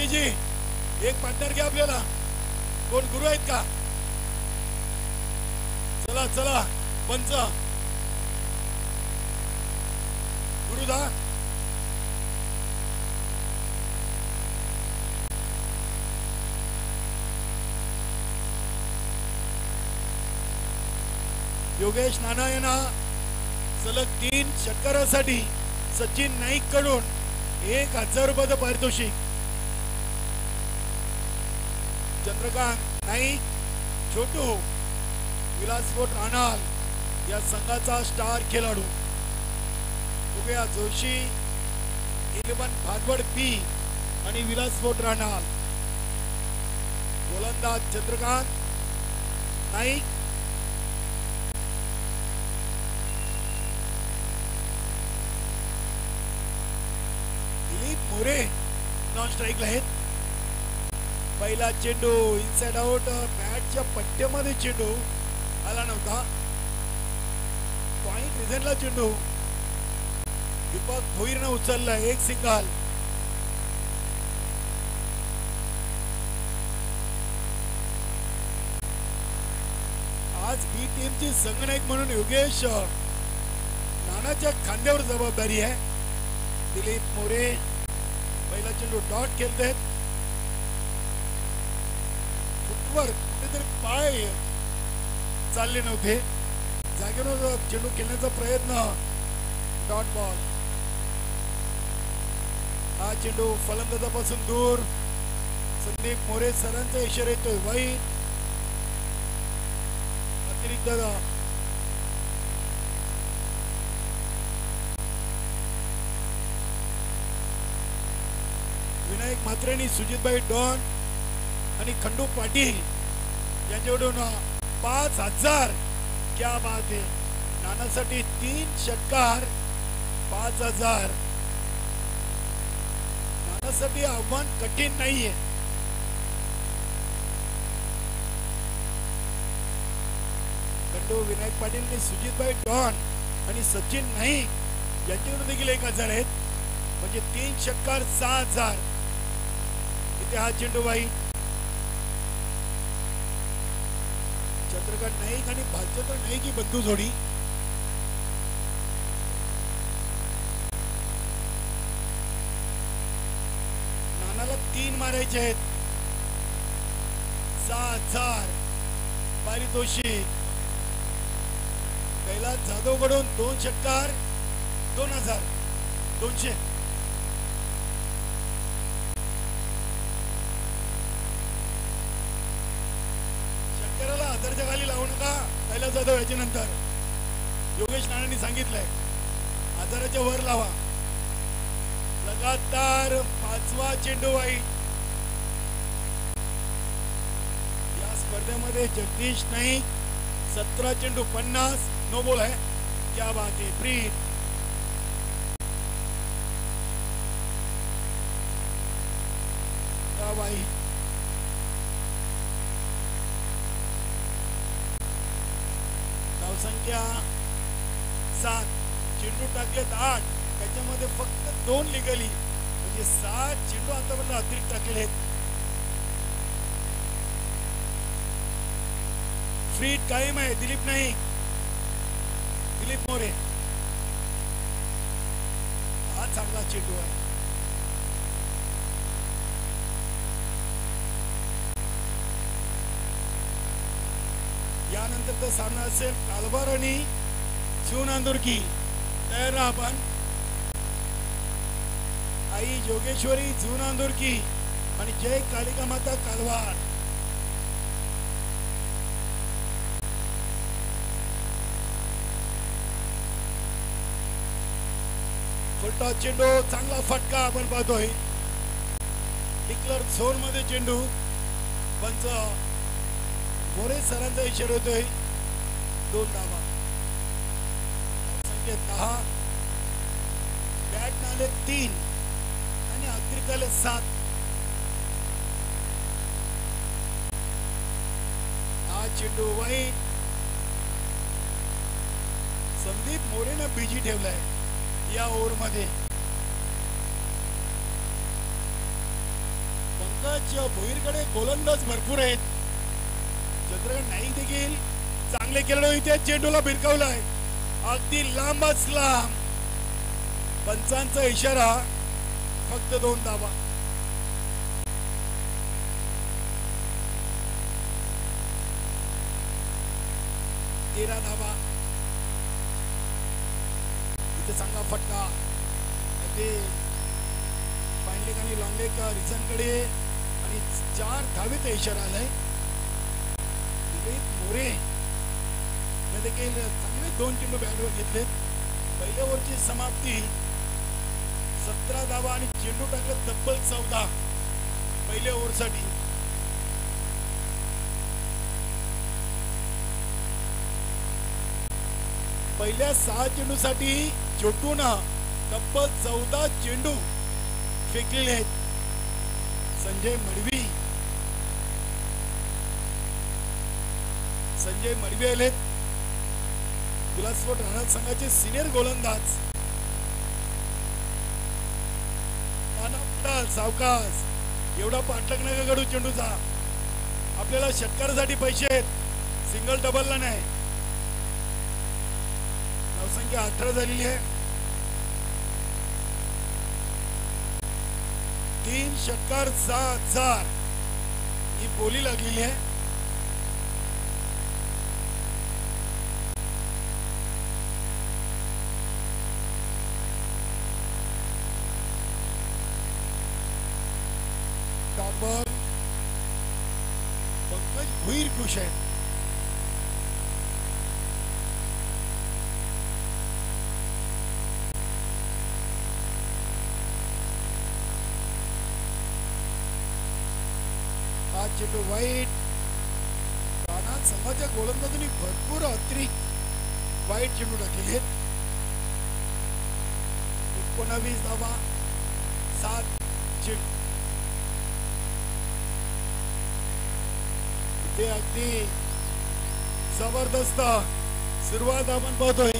मोरेजी एक पार्टनर घ्या आपल्याला. कोण गुरु आहेत का? चला चला पंच गुरुदा. योगेश नाना यांना सलग 3 षटकारासाठी सचिन नाईक कडून 1000 रुपयाचं पारितोषिक. चंद्रकांत नाईक, छोटू, विलासपोट राणाल या संघाचा स्टार खेळाडू. उभया जोशी, 11 भागवड पी आणि विलासपोट राणाल. गोलंदाज चंद्रकांत नाईक, दिलीप मोरे नॉन स्ट्राईकला आहेत. पहिला चेंडू इनसाइड आउट, बॅटच्या पट्ट्यामध्ये चेंडू आला नव्हता. पॉइंट रिझनला चेंडू दीपक भोईरनं उचलला, एक सिंगल. आज बी टीमची संघनायक म्हणून योगेश नानाच्या खांद्यावर जबाबदारी आहे. दिलीप मोरे पहिला चेंडू डॉट खेळतात. फुटवर कुठेतरी पाय चालले नव्हते, जागेवर चेंडू खेळण्याचा प्रयत्न. Dot ball. हा चेंडू फलंदाजापासून दूर. संदीप मोरे सरांचा इशारा येतोय वाईट. अतिरिक्त विनायक म्हात्रेनी, सुजितभाई डॉन आणि खंडू पाटील यांच्याकडून 5000. क्या बात आहे. नानासाठी 3 षटकार 5000. नानासाठी आव्हान कठीण नाहीये. खंडू, विनायक पाटील आणि सुजितभाई डॉन आणि सचिन नाईक यांच्याकडून देखील 1000 आहेत. म्हणजे 3 षटकार 6000. इथे हा चेंडू वाईट. चंद्रकांत नाईक आणि भालचंद्र नाईक ही बंधू जोडी. नानाला 3 मारायचे आहेत. 6000 पारितोषिक. कैलास जाधव कडून 2 षटकार 2200. षटकाराला 1000च्या खाली लावू नका. कैलास जाधव याच्या नंतर योगेश नानांनी सांगितलंय 1000च्या वर लावा. लगातार 5वा चेंडू वाईट. या स्पर्धेमध्ये जगदीश नाईक 17 चेंडू 50. नो बॉल है. क्या बात है. प्रीत वाई. धावसंख्या 7. चेंडू टाकलेत 8. त्याच्यामध्ये फक्त 2 लिगली, म्हणजे 7 चेंडू आतापर्यंत अतिरिक्त टाकले आहेत. फ्री कायम आहे. दिलीप नाईक, दिलीप मोरे. हा चांगला चेंडू आहे. यानंतरचा सामना असेल कालबार आणि शिवनांदुर्की. तयार राहा आपण. आई जोगेश्वरी शिवनांदुर्की आणि जय कालिका माता कालवार. फलटा चेंडू, चांगला फटका आपण पाहतोय. डिक्लर झोन मध्ये चेंडू. पंच मोरे सरांचा इशारा होतोय. 2 धावा. संख्या 10. बॅट आले 3 आणि अतिरिक्त आले 7. हा चेंडू वाईट. संदीप मोरेनं बीजी ठेवलाय या ओव्हर मध्ये. पंकज भोईरकडे गोलंदाज भरपूर आहेत. चंद्रकांत नाईक देखील चांगले खेळाडू इथे चेंडूला भिरकावलाय अगदी लांबच लांब. पंचांचा इशारा फक्त 2 धावा. तेरा धावा. इथे चांगला फटका ते फायनली आणि लॉंगलेग रिझनकडे आणि 4 धावेचा इशारा आलाय. दिलीप मोरे देखील चांगले 2 चेंडू बॅटवर घेतलेत. पहिल्या ओव्हरची समाप्ती 17 धावा आणि चेंडू टाकले तब्बल 14 पहिल्या ओव्हरसाठी. पहिल्या 6 चेंडूसाठी छोटूनं तब्बल 14 चेंडू फेकलेले आहेत. संजय मडवी आलेत. विलासपूर राणा संघाचे सिनियर गोलंदाज. सावकाश एवढा पाठलाग नका घडू चेंडूचा. आपल्याला षटकारासाठी पैसे आहेत, सिंगल डबलला नाही. धावसंख्या 18 झालेली आहे. 3 षटकार 6,000 ही बोली लागलेली आहे. पंकज भोईर खुश आहे. हा चेंडू वाईट. राणा संघाच्या गोलंदाजांनी भरपूर अतिरिक्त वाईट चेंडू टाकलेले आहेत. 19 धावा 7 चेंडू. ते अगदी जबरदस्त सुरुवात आपण पाहतोय.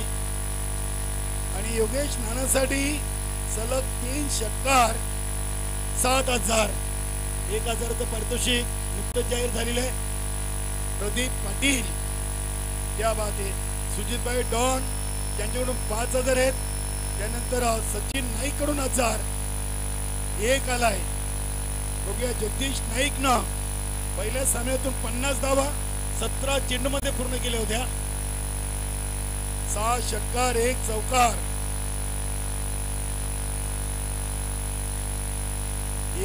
आणि योगेश नानासाठी सलग 3 षटकार 7,000. 1,000चं पारितोषिक नुकतंच जाहीर झालेलं आहे. प्रदीप पाटील त्या बाते सुजितभाई डॉन यांच्याकडून 5,000 आहेत. त्यानंतर सचिन नाईक कडून 1,000 एक आलाय. बघूया जगदीश नाईकनं पहिल्या सामन्यातून 50 धावा 17 चेंडूमध्ये पूर्ण केल्या होत्या. 6 षटकार 1 चौकार.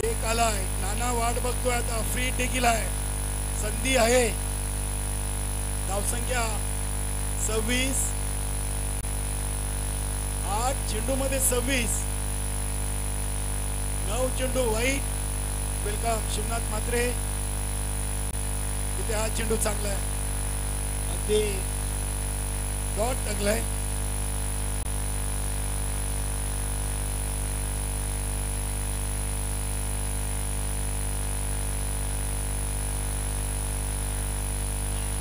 एक आलाय. नाना वाट बघतोय आता. फ्री टेकिल आहे. संधी आहे. धावसंख्या 26. 8 चेंडू मध्ये 26. 9 चेंडू वाईट. वेलकम शिवनाथ म्हात्रे. इथे हा चेंडू चांगला आहे. अगदी डॉट टाकलाय.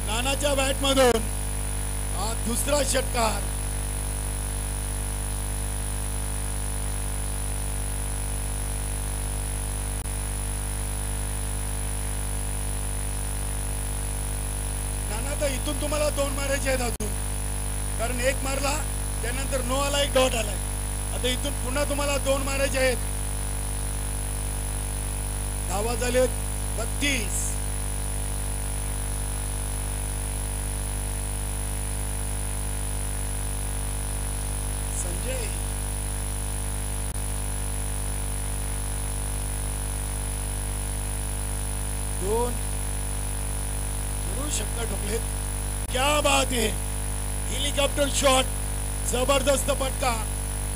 नानाच्या बॅट मधून हा दुसरा षटकार. इथून तुम्हाला 2 मारायचे आहेत अजून, कारण 1 मारला त्यानंतर नो आला, 1 डॉट आलाय. आता इथून पुन्हा तुम्हाला 2 मारायचे आहेत. धावा झाले 32. संजय षटकार ठोकलेत. क्या बात है. Helicopter shot. जबरदस्त फटका.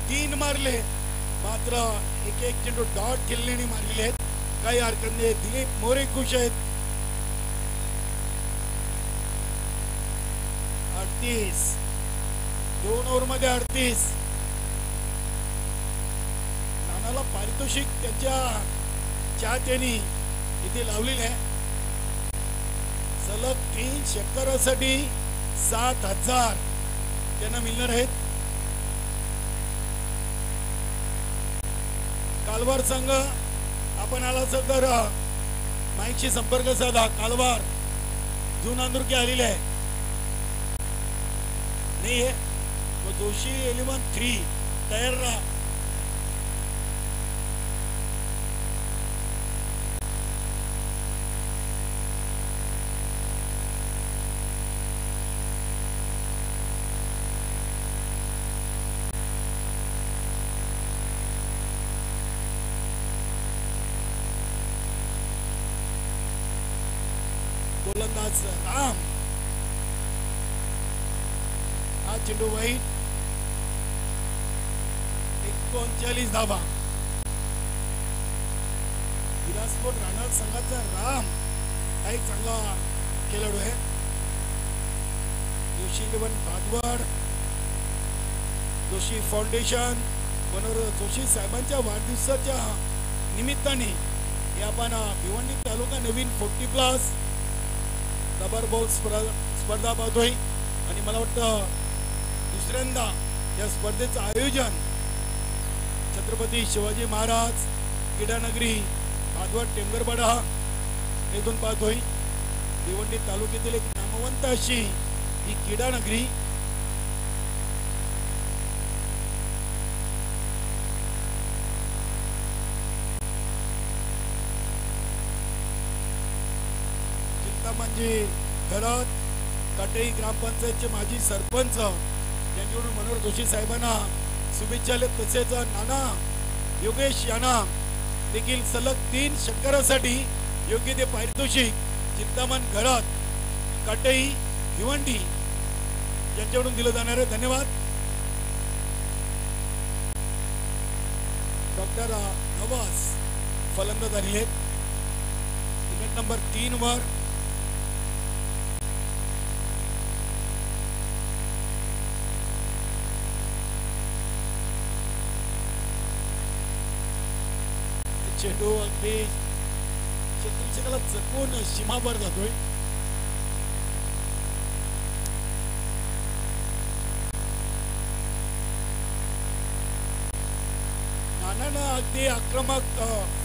3 मारले. मात्र एक चेंडू डॉट खेळण्याने मारलेले आहेत. काही हरकत नाही. दिलीप मोरे खुश आहेत. 38. 2 ओव्हर मध्ये 38. नानाला पारितोषिक त्यांच्या चाहत्यांनी इथे लावलेले आहे. सलग 3 षटकारासाठी 7,000 त्यांना मिळणार आहेत. कालवार संघ आपण आला तर माईकशी संपर्क साधा. कालवार जून अंदुरके आलेले आहे नाही आहे. जोशी 11-3 तयार राहा. गोलंदाज राम. हा चेंडू वाईट. 39 धावा. विलासपूर राणा संघाचा राम हा एक चांगला खेळाडू आहे. जोशी 11 भादवाड जोशी फाउंडेशन मनोहर जोशी साहेबांच्या वाढदिवसाच्या निमित्ताने हे आपण भिवंडी तालुका नवीन 40+ रबर बॉल स्पर्धा पाहतोय. आणि मला वाटतं दुसऱ्यांदा या स्पर्धेचं आयोजन छत्रपती शिवाजी महाराज क्रीडानगरी भादवाड टेंगरपाडा येथून पाहतोय. भिवंडी तालुक्यातील एक नामवंत अशी ही क्रीडानगरी. चिंतामणजी घरात काटेई ग्रामपंचायतचे माजी सरपंच यांच्याकडून मनोहर जोशी साहेबांना शुभेच्छा. तसेच नाना योगेश यांना देखील सलग 3 षटकारासाठी योग्य ते पारितोषिक चिंतामण घरात काटेई भिवंडी यांच्याकडून दिलं जाणार आहे. धन्यवाद. डॉक्टर नवाज फलंदाज आलेले आहेत. विकेट नंबर 3 वर चेंडू अगदी क्षेत्ररक्षकाला चकवून सीमाभर जातोय. नानानं अगदी आक्रमक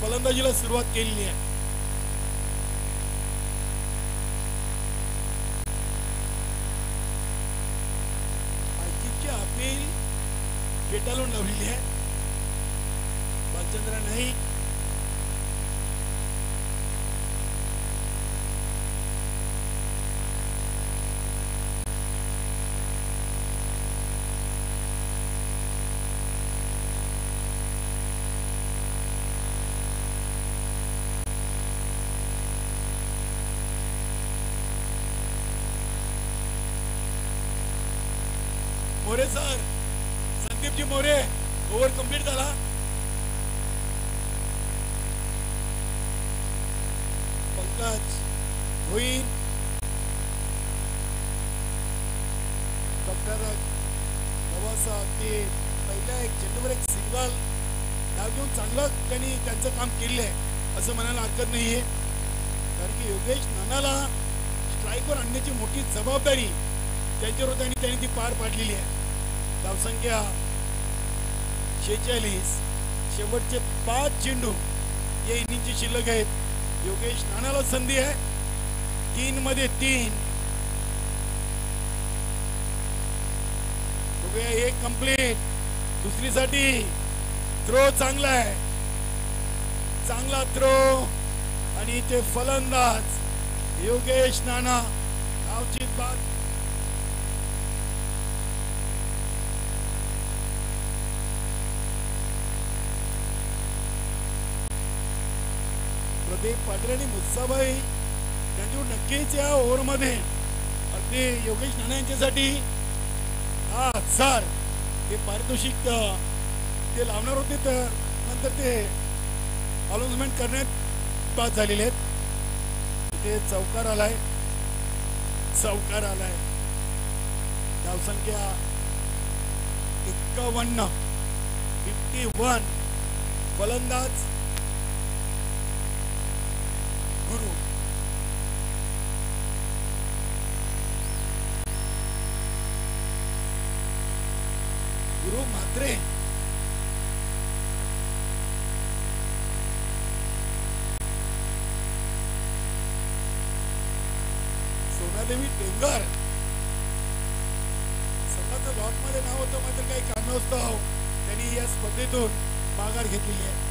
फलंदाजीला सुरुवात केलेली आहे. माहितीची अपील फेटाळून लावलेली आहे. Balchandra Naik More sir Sandeepji More over complete झाला. पंकज होईल. डॉक्टर नवासा ते पहिल्या एक चेंडूवर एक सिंगल डाव घेऊन चांगलं त्यांनी त्यांचं काम केलेलं आहे असं म्हणायला हरकत नाहीये. कारण की योगेश नानाला स्ट्राईकवर आणण्याची मोठी जबाबदारी त्यांच्यावर होती आणि त्यांनी ती पार पाडलेली आहे. धावसंख्या 46. शेवटचे 5 चेंडू या इनिंगची शिल्लक आहेत. योगेश नानाला संधी आहे. 3 मध्ये 3. बघूया एक कंप्लीट. दुसरीसाठी थ्रो चांगला आहे. चांगला थ्रो आणि ते फलंदाज योगेश नाना धावची बाद. प्रदीप पाटील आणि मुत्साबाई त्यांच्याकडून नक्कीच या ओव्हर मध्ये अगदी योगेश नाना यांच्यासाठी 10,000 हे पारितोषिक ते लावणार होते. तर नंतर ते अनाउन्समेंट करण्यात बाद झालेले आहेत. इथे चौकार आलाय. धावसंख्या 51. फलंदाज गुरु. गुरु म्हात्रे रमादेवी टेंगर संघाचं लॉट मध्ये नाव होतं, मात्र काही कारणास्तव त्यांनी या स्पर्धेतून माघार घेतलेली आहे.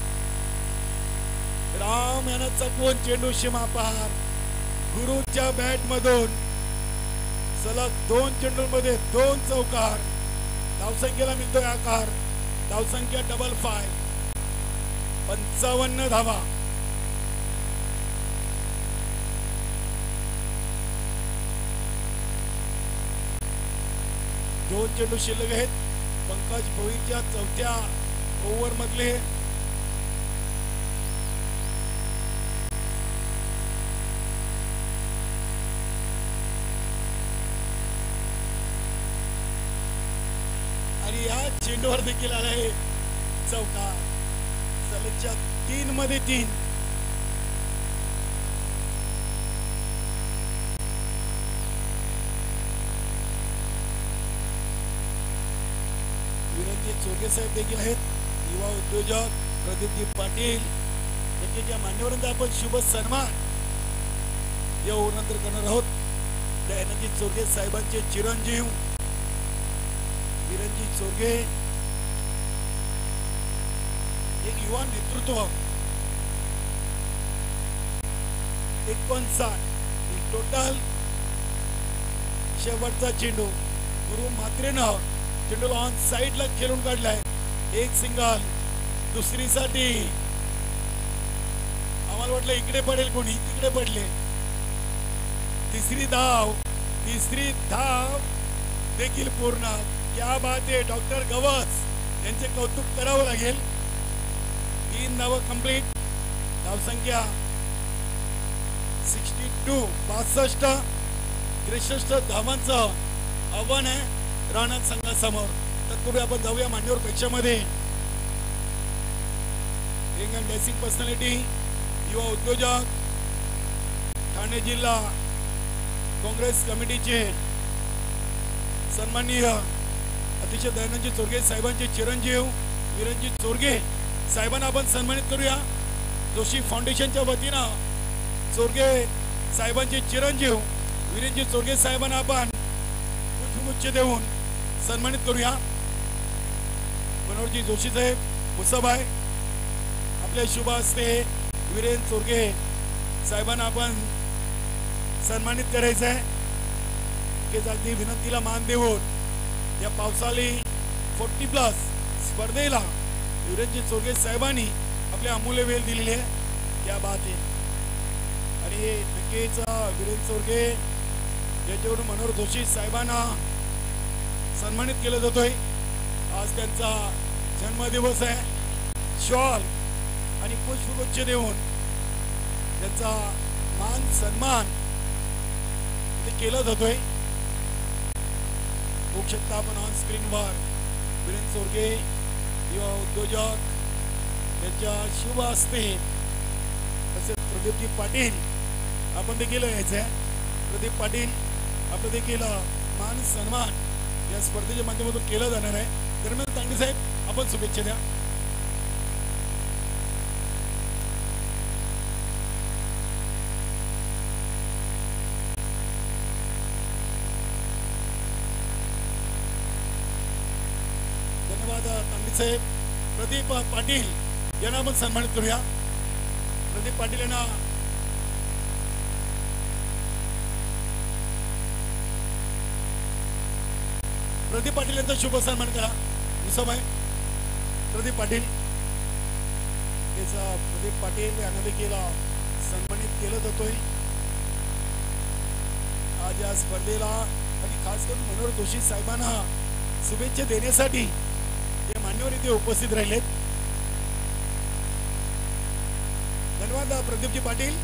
राम यांना चकवून चेंडू सीमापार, गुरुच्या बॅट मधून सलग 2 चेंडूंमध्ये 2 चौकार. धावसंख्येला मिळतोय आकार. धावसंख्या 55, 55 धावा. दोन चेंडू शिल्लक आहेत. पंकज भोईरच्या 4थ्या ओव्हर मधले आणि या चेंडूवर देखील आलाय चौकार. सलगच्या 3 मध्ये 3. चोरगे साहेब देखील आहेत. युवा उद्योजक प्रदीपजी पाटील यांच्या मान्यवरांचा आपण शुभ सन्मान या नंतर करणार आहोत. दयानंदजी चोरगे साहेबांचे चिरंजीव विरंजी चोरगे, एक युवा नेतृत्व. 59 टोटल. शेवटचा चेंडू गुरु म्हात्रेनं चेंडूला ऑन साइडला खेळून काढलाय. एक सिंगल. दुसरीसाठी आम्हाला वाटलं इकडे पडेल कोणी, तिकडे पडले. तिसरी धाव देखील पूर्ण. क्या बात आहे. डॉक्टर गवस यांचे कौतुक करावं लागेल. 3 धावा कंप्लीट. धावसंख्या 62, 62. 63 धावांचं आव्हान आहे राणा संघासमोर. तत्पूर्वी आपण जाऊया मान्यवर कक्षामध्ये. यंग अँड बेसिक पर्सनॅलिटी, युवा उद्योजक, ठाणे जिल्हा काँग्रेस कमिटीचे सन्माननीय अतिशय दयानंदजी चोरगे साहेबांचे चिरंजीव विरंजी चोरगे साहेबांना आपण सन्मानित करूया. जोशी फाउंडेशनच्या वतीनं चोरगे साहेबांचे चिरंजीव विरंजी चोरगे साहेबांना आपण पुष्पगुच्छ देऊन सन्मानित करूया. मनोहरजी जोशी साहेब, मुसाबाई आपल्या शुभ हस्ते वीरेंद्र चोरगे साहेबांना आपण सन्मानित करायचं आहे. अगदी विनंतीला मान देऊन या पावसाळी 40+ स्पर्धेला वीरेंद्र चोरगे साहेबांनी आपल्या अमूल्य वेळ दिलेली आहे. क्या बात आहे. आणि नक्कीच वीरेंद्र चोरगे याच्याकडून मनोहर जोशी साहेबांना सन्मानित केलं जातोय. आज त्यांचा जन्मदिवस आहे. शॉल आणि पुष्पगुच्छ देऊन त्यांचा मान सन्मान केला जातोय. बघू शकता आपण ऑन स्क्रीनवर वीरेंद्र चोरगे युवा उद्योजक यांच्या शुभ हस्ते तसेच प्रदीपजी पाटील आपण देखील यायचंय. प्रदीप पाटील आपलं देखील मान सन्मान या स्पर्धेच्या माध्यमातून केला जाणार आहे. दरम्यान तांडे साहेब आपण शुभेच्छा द्या. धन्यवाद तांडे साहेब. प्रदीप पाटील यांना आपण सन्मानित करूया. प्रदीप पाटील यांना प्रदीप पाटील यांचा शुभ सन्मान करा. मुसाबाई प्रदीप पाटील प्रदीप पाटील यांना देखील सन्मानित केलं जातोय आज या स्पर्धेला. आणि खास करून मनोहर जोशी साहेबांना शुभेच्छा देण्यासाठी हे मान्यवर इथे उपस्थित राहिलेत. धन्यवाद प्रदीपजी पाटील.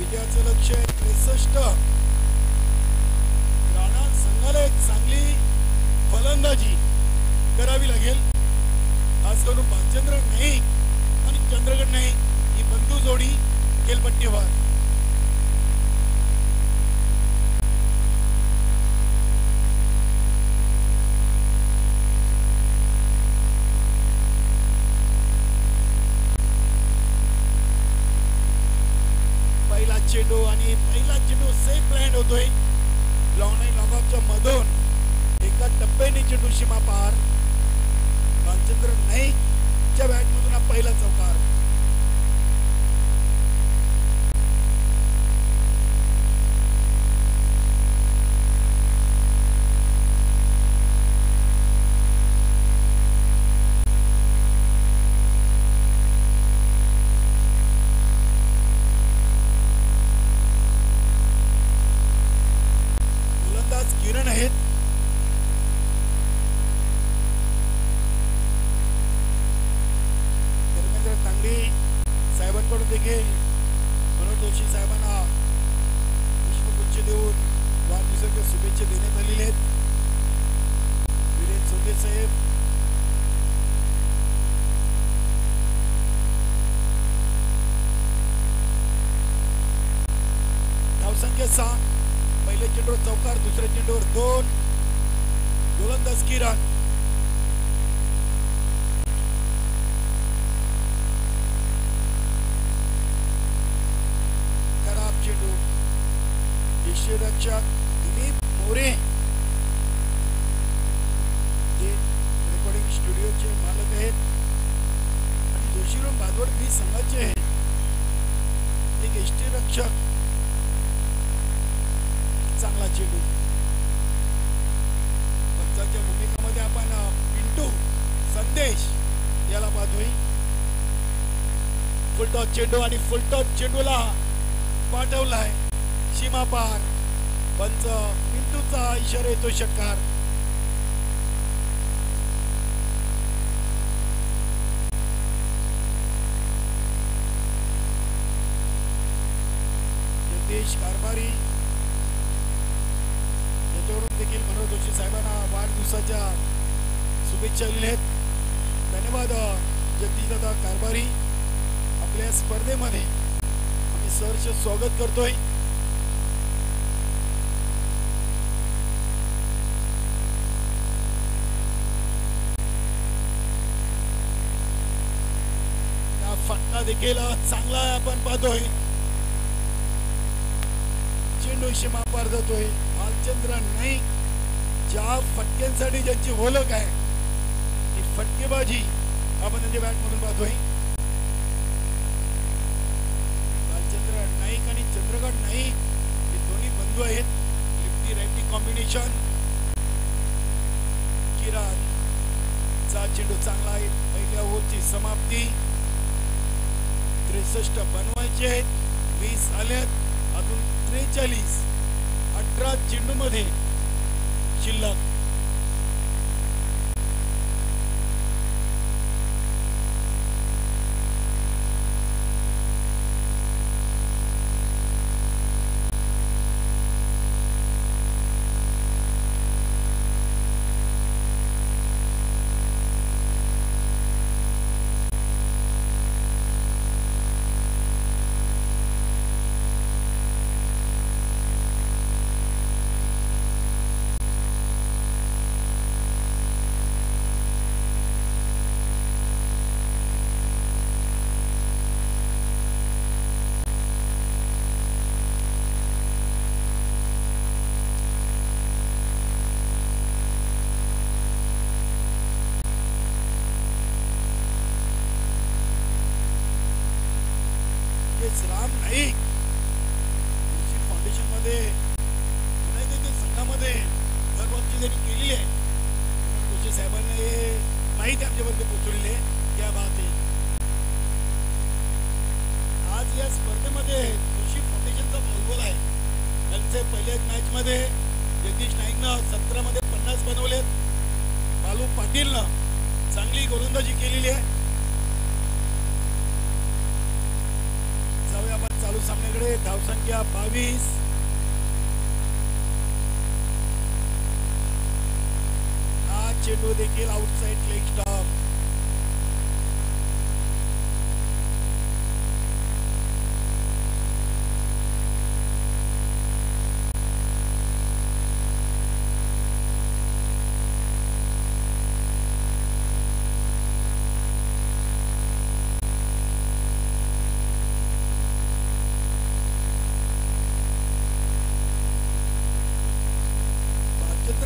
विजयाचं लक्ष 63 चांगली फलंदाजी करावी लागेल. खास करून भालचंद्र नाईक आणि चंद्रगड नाईक ही बंधू जोडी खेळपट्टीवर. पहिला चेंडू आणि पहिला चेंडू सेफ लँड होतोय. लॉंग ऑफच्या मधून एका टप्प्याने चेंडू सीमा पार. भालचंद्र नाईकच्या बॅट मधून हा पहिला चौकार. किरण आहेत. धर्मेंद्र तांगडी साहेबांकडून देखील मनोज जोशी साहेबांना पुष्पगुच्छ देऊन वाढदिवसाच्या शुभेच्छा देण्यात आलेल्या आहेत. वीरेन सोंगे साहेब, धावसंख्या 6. पहिल्या चेंडूवर चौकार, दुसऱ्या चेंडूवर 2. गोलंदाज किरण. खराब चेंडू. यष्टीरक्षक दिलीप मोरे जे रेकॉर्डिंग स्टुडिओचे मालक आहेत आणि जोशीराम भादवड बी संघाचे आहेत. एक यष्टीरक्षक. चांगला चेंडू. पंचाच्या भूमिकेमध्ये आपण पिंटू संदेश याला पाहतोय. फुलटॉस चेंडू आणि फुलटॉस चेंडूला पाठवलाय सीमा पार. पंच पिंटूचा इशारा येतो षटकार. जगदीश कारभारी याच्यावरून देखील मनोज जोशी साहेबांना वाढदिवसाच्या शुभेच्छा दिल्या आहेत. धन्यवाद जगदीशदादा कारभारी. आपल्या स्पर्धेमध्ये आम्ही सहर्ष स्वागत करतोय. फटका देखील चांगला आपण पाहतोय. चेंडू सीमा पार जातोय. भालचंद्र नाईक ज्या फटक्यांसाठी ज्यांची ओळख आहे ती फटकेबाजी आपण त्यांच्या बॅट मधून पाहतोय. भालचंद्र नाईक आणि चंद्रगड नाईक हे दोन्ही बंधू आहेत. Lefty righty combination. किरण चा चेंडू चांगला आहे. पहिल्या ओव्हरची समाप्ती. 63 बनवायचे आहेत. 20 आल्यात. अजून 43 18 चेंडू मध्ये शिल्लक. राम नाईक फाउंडेशन मध्ये संघामध्ये घरबाबची त्यांनी केली आहे. जोशी साहेबांना हे माहिती आमच्यापर्यंत पोहोचवलेली आहे. या बात आहे. आज या स्पर्धेमध्ये जोशी फाउंडेशनचा फुटबॉल आहे. त्यांचे पहिल्या मॅच मध्ये जगदीश नाईकनं 17 मध्ये 50 बनवलेत. बालू पाटीलनं चांगली गोलंदाजी केलेली आहे. जाऊया आपण चालू सामन्याकडे. धावसंख्या 22. चेंडू देखील आउटसाइड लेग स्टॉप.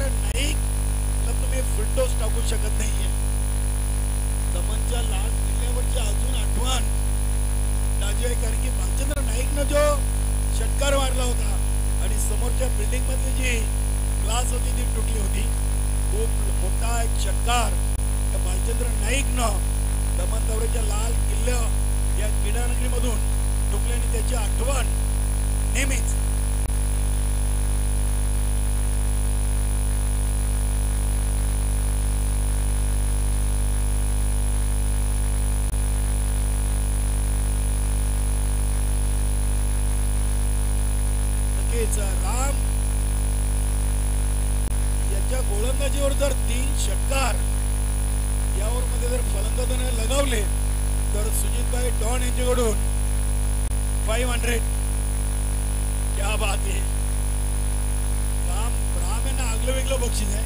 नाईक तुम्ही फुलटोस टाकू शकत नाहीये. दमनच्या लाल किल्ल्यावरची अजून आठवण ताजी आहे, कारण की भालचंद्र नाईकनं जो षटकार मारला होता आणि समोरच्या बिल्डिंग मधली जी ग्लास होती ती तुटली होती. खूप मोठा एक षटकार त्या भालचंद्र नाईकनं दमन दौऱ्याच्या लाल किल्ल्या या क्रीडानगरीमधून ठोकल्याने त्याची आठवण नेहमीच. राम याच्या गोलंदाजीवर जर 3 षटकार यावर मध्ये जर फलंदाजाने लगावले तर सुजितभाई डॉन यांच्याकडून 500. क्या बात आहे. राम यांना आगलं वेगळं बक्षीस आहे.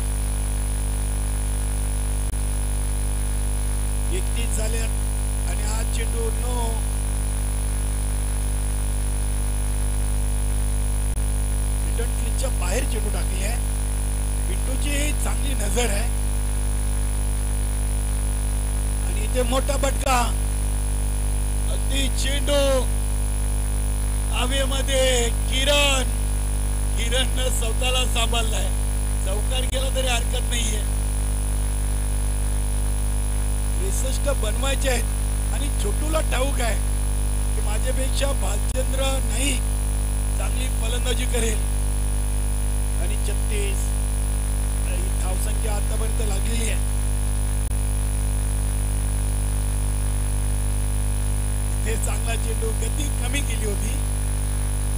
31 झाले आणि आज चेंडू क्लिचच्या बाहेर चेंडू टाकली आहे. पिंटूची चांगली नजर आहे आणि इथे मोठा फटका. अगदी चेंडू हवेमध्ये किरण स्वतःला सांभाळलाय. चौकार गेला तरी हरकत नाहीये. 63 बनवायचे आहेत आणि छोटूला ठाऊक आहे की माझ्यापेक्षा भालचंद्र नाईक चांगली फलंदाजी करेल. आणि 36 धावसंख्या आतापर्यंत लागलेली आहे. इथे चांगला चेंडू, गती कमी केली होती.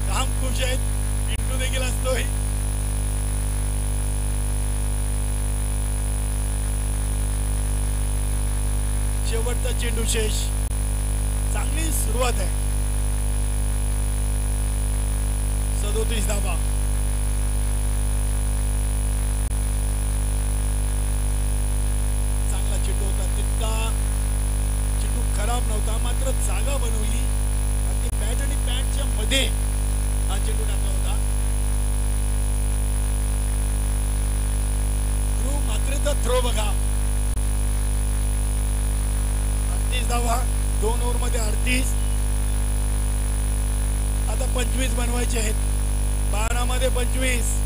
काम खुश आहेत. पिंटू देखील असतोय. शेवटचा चेंडू शेष. चांगली सुरुवात आहे. 37 धावा. चेंडू होता तितका चेंडू खराब नव्हता, मात्र जागा बनवली. अगदी बॅट आणि पॅडच्या मध्ये हा चेंडू टाकला होता. ध्रुव मात्रेचा थ्रो बघा. 38 धावा 2 ओव्हर मध्ये 38. आता 25 बनवायचे आहेत. 12 मध्ये 25.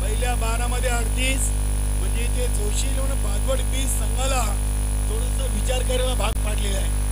पहिल्या 12 मध्ये 38 म्हणजे ते जोशी भाजवड पीस संघाला थोडस विचार करायला भाग पाडलेला आहे.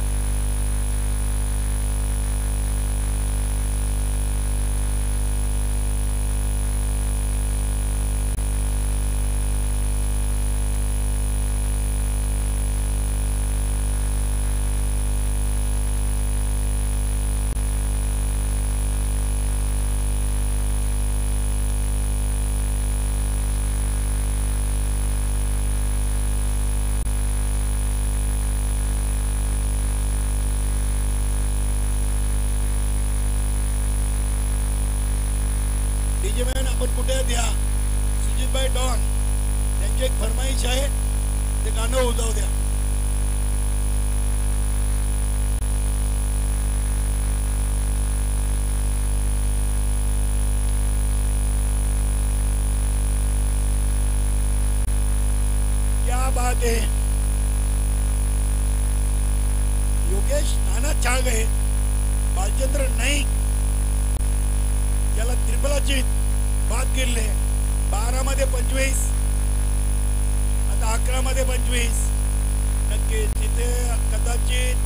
आपण कुठे द्या. सुजितभाई डॉन त्यांची एक फरमाईश आहे, ते गाणं उजाव द्या. क्या बात है. योगेश नाना छा गए. भालचंद्र नाईक याला त्रिफलाची बाद केले. 12 मध्ये 25. आता 11 मध्ये 25. नक्की तिथे कदाचित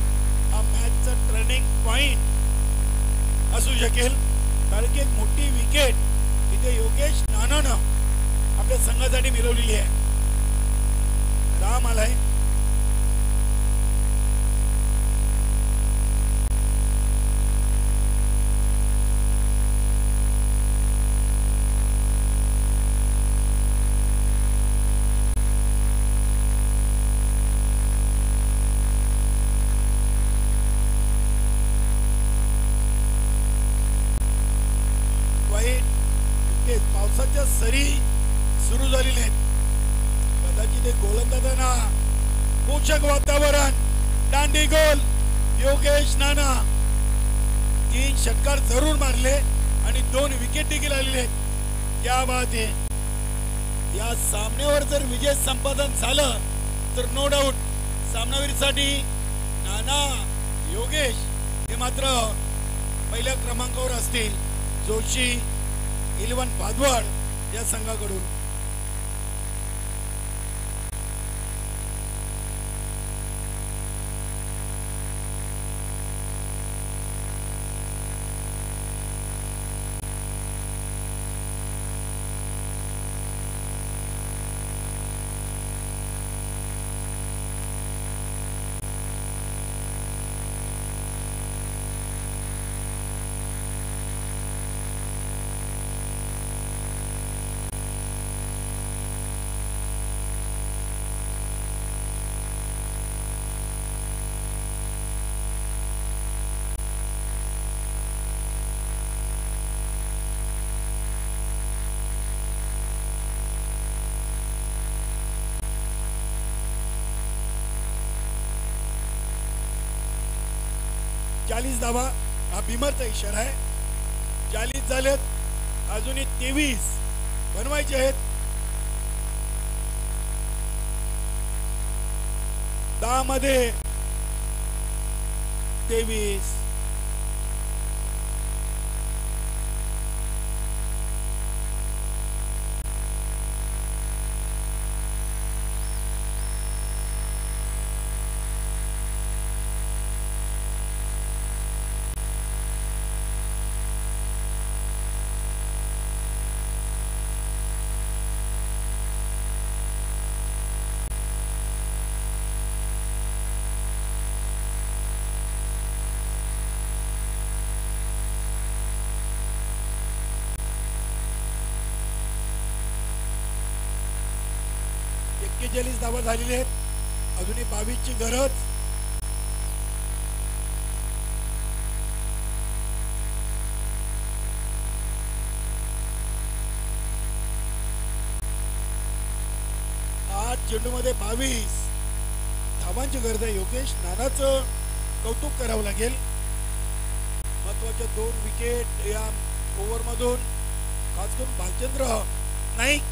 हा मॅचचा टर्निंग पॉइंट असू शकेल, कारण की एक मोठी विकेट तिथे योगेश नानानं आपल्या संघासाठी मिळवलेली आहे. राम आलाय. दांडी गोल योगेश नाना 3 षटकार जरूर मारले आणि 2 विकेट देखील आलेले. क्या बात आहे. या सामन्यावर जर विजय संपादन झालं तर नो डाऊट सामनावीरसाठी नाना योगेश हे मात्र पहिल्या क्रमांकावर असतील. जोशी 11 भादवड या संघाकडून. चालीस धावा हा बिमरचा इशारा आहे. 40 झालेत, अजूनही 23 बनवायचे आहेत. 10 मध्ये 23. चालीस धावा झालेले आहेत, अजूनही 22 ची गरज. आज चेंडूमध्ये 22 धावांची गरज आहे. योगेश नानाचं कौतुक करावं लागेल. महत्वाच्या 2 विकेट या ओव्हर मधून, खास करून भालचंद्र नाईक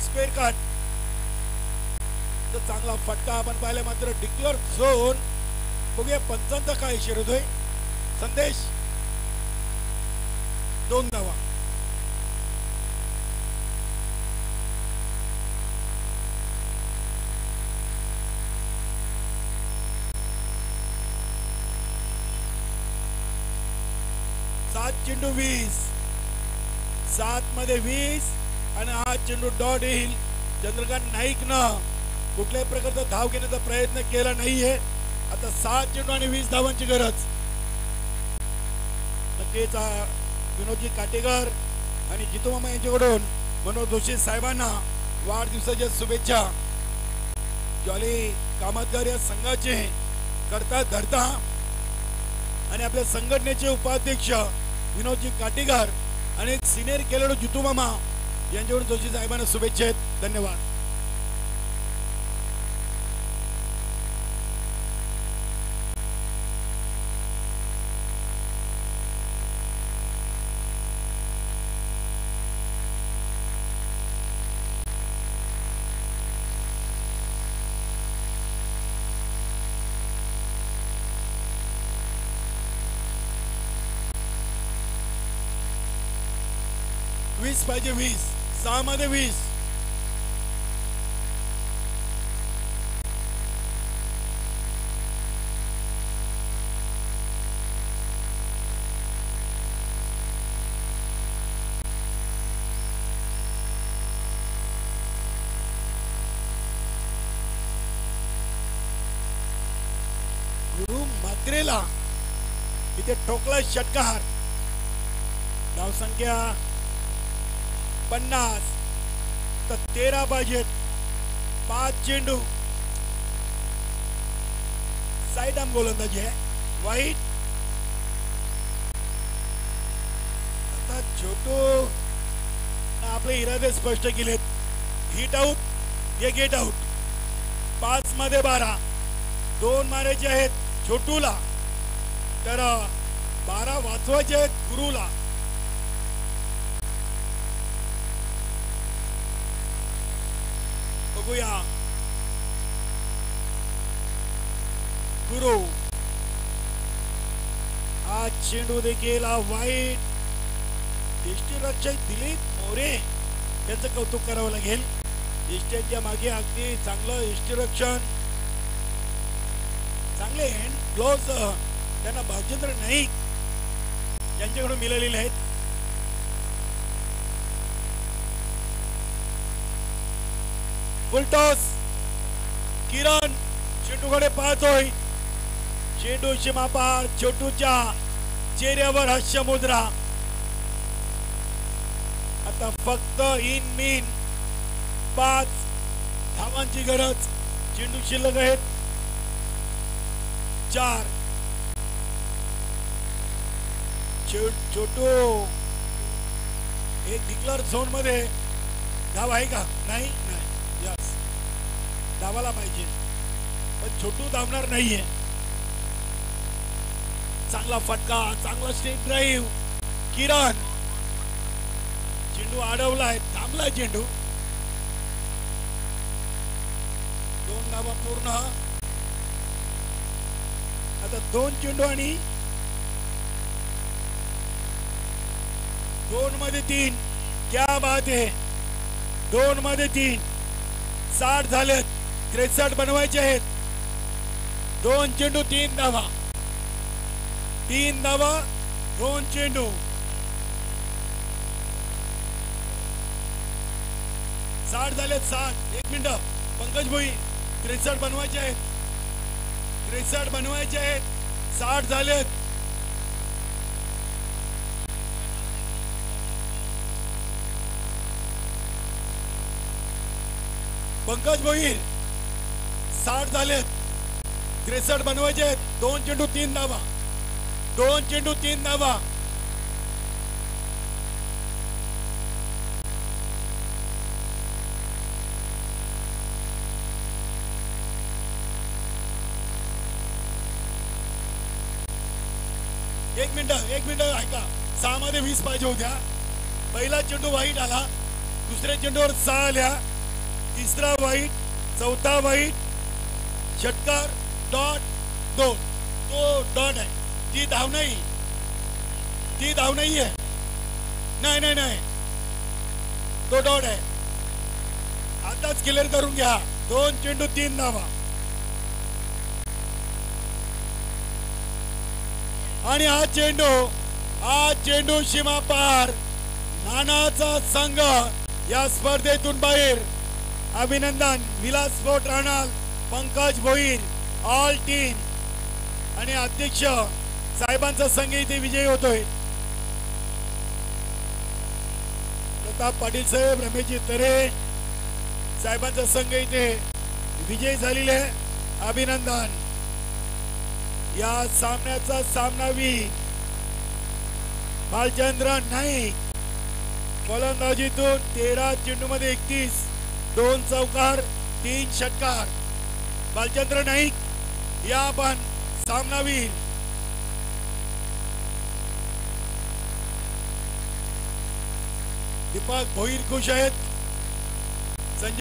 स्क्वेअर कट. चांगला फटका आपण पाहिला, मात्र डिक्लेअर झोन. बघूया पंचांचा काय इशारा होतोय. संदेश 2 धावा. सात चेंडू 20, 7 मध्ये 20 आणि हा चेंडू डॉट येईल. चंद्रकांत नाईकनं कुठल्याही प्रकारचा धाव घेण्याचा प्रयत्न केला नाहीये. आता 7 चेंडू आणि 20 धावांची गरज. नक्कीच विनोदजी काटेकर आणि जितू मामा यांच्याकडून मनोज जोशी साहेबांना वाढदिवसाच्या शुभेच्छा. जॉली कामतकर या संघाचे करता धरता आणि आपल्या संघटनेचे उपाध्यक्ष विनोदजी काटेकर आणि सिनियर खेळाडू जितू मामा यांच्याकडून जोशी साहेबांना शुभेच्छा आहेत. धन्यवाद. पाहिजे 20, 6 मध्ये 20. गुरु मात्रेला इथे ठोकला षटकार. धावसंख्या 50 तर 13 पाहिजेत. 5 चेंडू. साइड आर्म गोलंदाजी आहे. वाईट. आता छोटू आपले इरादे स्पष्ट केलेत. हिट आउट, हे गेट आउट. 5 मध्ये 12. 2 मारायचे आहेत छोटूला, तर 12 वाचवायचे आहेत गुरुला. बघूया गुरु. आज चेंडू देखील वाईट. यष्टीरक्षक दिलीप मोरे त्यांचं कौतुक करावं लागेल. यष्ट्यांच्या मागे अगदी चांगलं यष्टीरक्षण, चांगले हँड ग्लोव्ज त्यांना भालचंद्र नाईक यांच्याकडून मिळालेले आहेत. फुलटॉस. किरण चेंडूकडे पाहतोय. चेंडू सीमापार. छोटूच्या चेहऱ्यावर हास्य मुद्रा. आता फक्त इन मीन 5 धावांची गरज. चेंडू शिल्लक आहेत 4. छोटू एक डिक्लेअर झोन मध्ये धाव आहे का? नाही. यस, धावाला पाहिजे पण छोटू धावणार नाहीये. चांगला फटका, चांगला स्टेप ड्राईव्ह. किरण चेंडू अडवलाय, थांबलाय चेंडू. 2 धावा पूर्ण. आता 2 चेंडू आणि 2 मध्ये 3. क्या बात आहे. 2 मध्ये 3. 60 झालेत. 63 बनवायचे आहेत. 2 चेंडू 3 धावा. 3 धावा 2 चेंडू. 60 झालेत. 60. 1 मिनिट. पंकज भोई 63 बनवायचे आहेत. 63 बनवायचे आहेत. 60 झालेत. पंकज भोईर 60 झालेत. 63 बनवायचे आहेत. 2 चेंडू 3 धावा. 2 चेंडू 3 धावा. एक मिनिट ऐका. 6 मध्ये 20 पाहिजे होत्या. पहिला चेंडू वाईट आला. दुसऱ्या चेंडूवर 6 आल्या. तिसरा वाईट. चौथा वाईट. षटकार. डॉट 2. तो डॉट आहे. ती धाव नाही. ती धाव नाहीये. नाही तो डॉट आहे. आताच क्लिअर करून घ्या. 2 चेंडू 3 धावा. आणि हा चेंडू सीमा पार. नानाचा संघ या स्पर्धेतून बाहेर. अभिनंदन. विलास स्पोर्ट राहणार, पंकज भोईर, ऑल टीम आणि अध्यक्ष साहेबांचा संघ इथे विजयी होतोय. प्रताप पाटील साहेब, रमेशजी तरे साहेबांचा संघ इथे विजयी झालेले आहे. अभिनंदन. या सामन्याचा सामनावीर भालचंद्र नाईक. फलंदाजीतून 13 चेंडूमध्ये 31, 2 चौकार, 3 षटकार. भालचंद्र नाईक या पण सामनावीर. दीपक भोईर खुश आहेत.